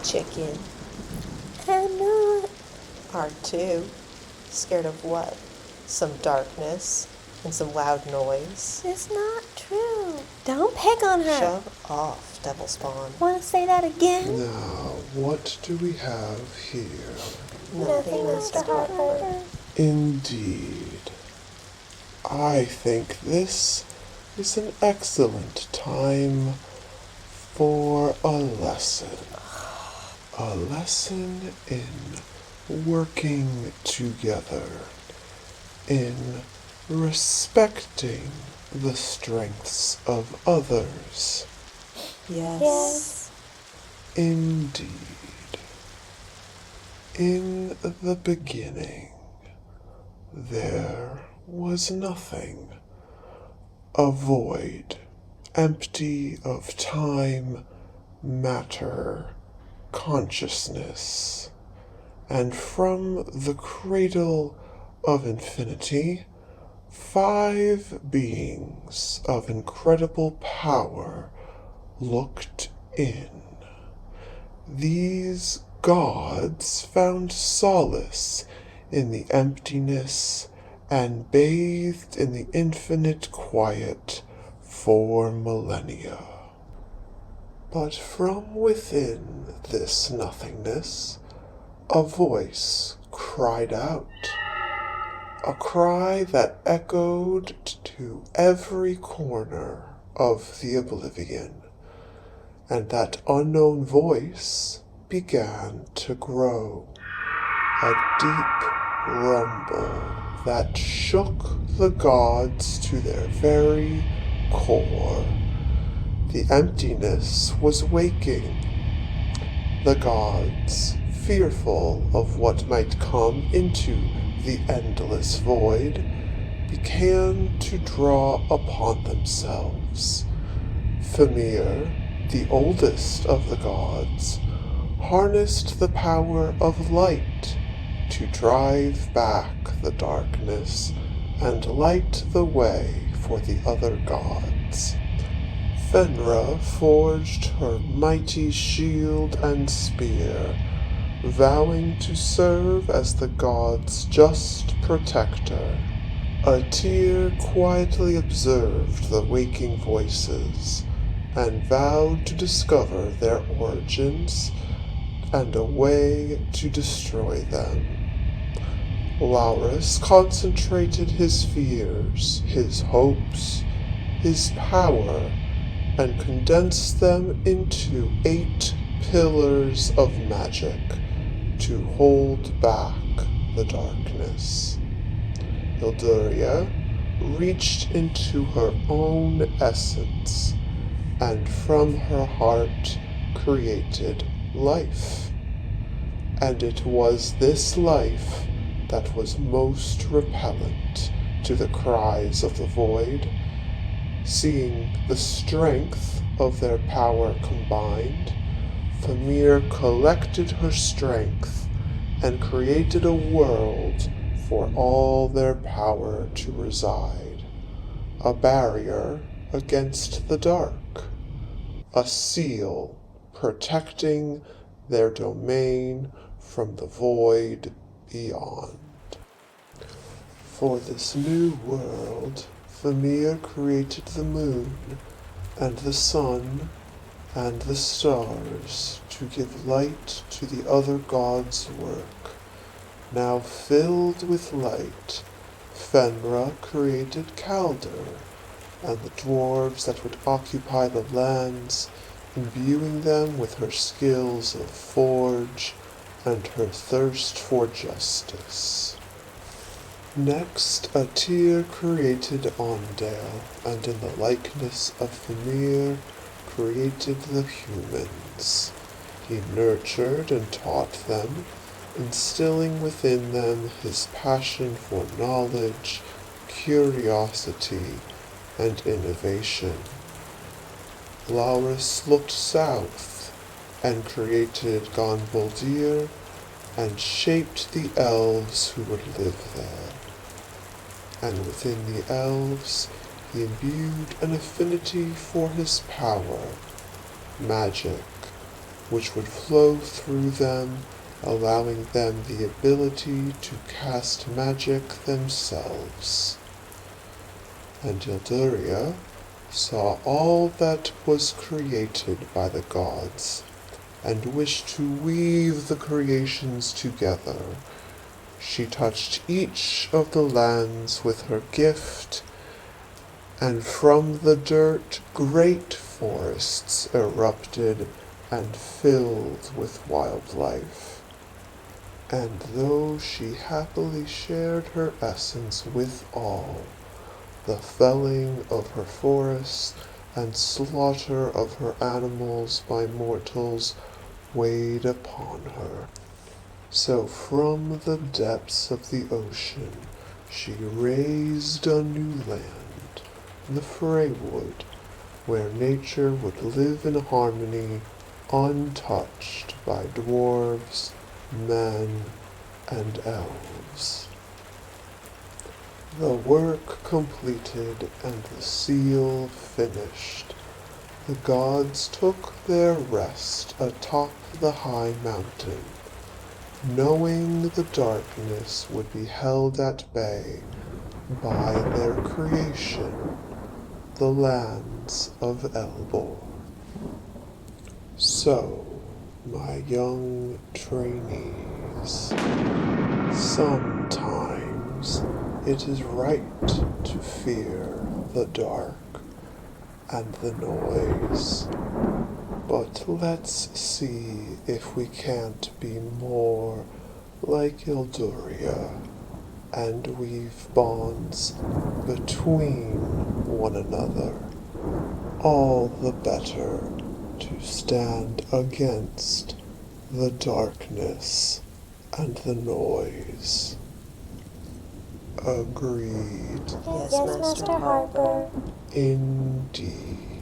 chicken. I'm not. R2. Scared of what? Some darkness and some loud noise. It's not true. Don't pick on her. Shove off, devil spawn. Want to say that again? Now, what do we have here? Nothing, Mr. Harper. Indeed. I think this is an excellent time for a lesson. A lesson in working together, in respecting the strengths of others. Yes. Indeed. In the beginning, there was nothing. A void, empty of time, matter, consciousness. And from the cradle of infinity, 5 beings of incredible power looked in. These gods found solace in the emptiness and bathed in the infinite quiet for millennia. But from within this nothingness, a voice cried out, a cry that echoed to every corner of the oblivion, and that unknown voice began to grow, a deep rumble that shook the gods to their very core. The emptiness was waking. The gods, fearful of what might come into the endless void, began to draw upon themselves. Famir, the oldest of the gods, harnessed the power of light to drive back the darkness and light the way for the other gods. Fenra forged her mighty shield and spear, vowing to serve as the gods' just protector. Atir quietly observed the waking voices and vowed to discover their origins and a way to destroy them. Laurus concentrated his fears, his hopes, his power, and condensed them into 8 pillars of magic to hold back the darkness. Hilduria reached into her own essence, and from her heart created life. And it was this life that was most repellent to the cries of the void. Seeing the strength of their power combined, Famir collected her strength and created a world for all their power to reside, a barrier against the dark, a seal protecting their domain from the void beyond. For this new world, Famir created the moon and the sun and the stars to give light to the other gods' work. Now filled with light, Fenra created Kaldor and the dwarves that would occupy the lands, imbuing them with her skills of forge and her thirst for justice. Next, Atir created Ondale, and in the likeness of Famir, created the humans. He nurtured and taught them, instilling within them his passion for knowledge, curiosity, and innovation. Laurus looked south and created Gonboldir and shaped the elves who would live there. And within the elves, he imbued an affinity for his power, magic, which would flow through them, allowing them the ability to cast magic themselves. And Elduria saw all that was created by the gods, and wished to weave the creations together. She touched each of the lands with her gift, and from the dirt great forests erupted and filled with wildlife. And though she happily shared her essence with all, the felling of her forests and slaughter of her animals by mortals weighed upon her. So from the depths of the ocean she raised a new land, the Freywood, where nature would live in harmony, untouched by dwarves, men, and elves. The work completed and the seal finished, the gods took their rest atop the high mountain, knowing the darkness would be held at bay by their creation, the lands of Elbor. So, my young trainees, sometimes it is right to fear the dark and the noise, but let's see if we can't be more like Elduria and weave bonds between one another, all the better to stand against the darkness and the noise. Agreed. Yes, Master Harper. Indeed.